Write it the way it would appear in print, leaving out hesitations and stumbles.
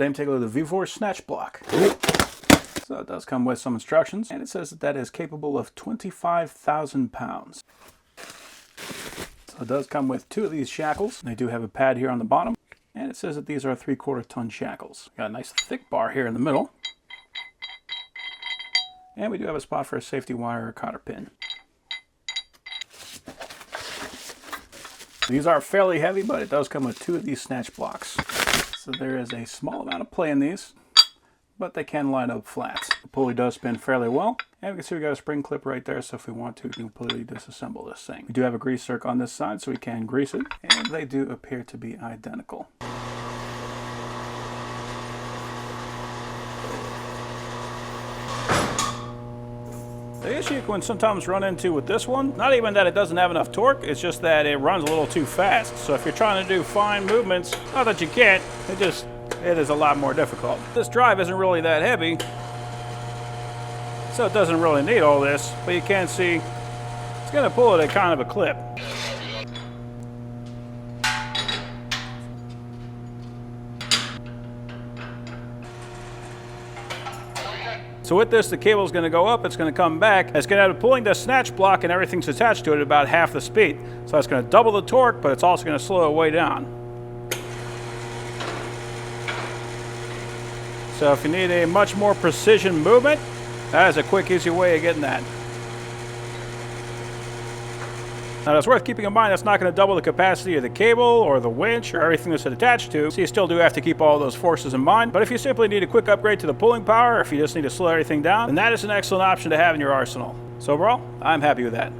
Today I'm taking a look at the VEVOR Snatch block. So it does come with some instructions, and it says that is capable of 25,000 pounds. So it does come with 2 of these shackles. They do have a pad here on the bottom, and it says that these are 3/4 ton shackles. Got a nice thick bar here in the middle. And we do have a spot for a safety wire or cotter pin. These are fairly heavy, but it does come with 2 of these snatch blocks. So there is a small amount of play in these, but they can line up flat. The pulley does spin fairly well, and we can see we got a spring clip right there, so if we want to, we can completely disassemble this thing. We do have a grease zerk on this side, so we can grease it, and they do appear to be identical. The issue you can sometimes run into with this one, not even that it doesn't have enough torque, it's just that it runs a little too fast. So if you're trying to do fine movements, not that you can't, it is a lot more difficult. This drive isn't really that heavy, so it doesn't really need all this, but you can see it's going to pull at a kind of a clip. So with this, the cable is going to go up, it's going to come back, it's going to have a pulling the snatch block and everything's attached to it at about half the speed. So it's going to double the torque, but it's also going to slow it way down. So if you need a much more precision movement, that is a quick, easy way of getting that. Now it's worth keeping in mind that's not going to double the capacity of the cable or the winch or everything that's attached to, so you still do have to keep all those forces in mind. But if you simply need a quick upgrade to the pulling power, or if you just need to slow everything down, then that is an excellent option to have in your arsenal. So overall, I'm happy with that.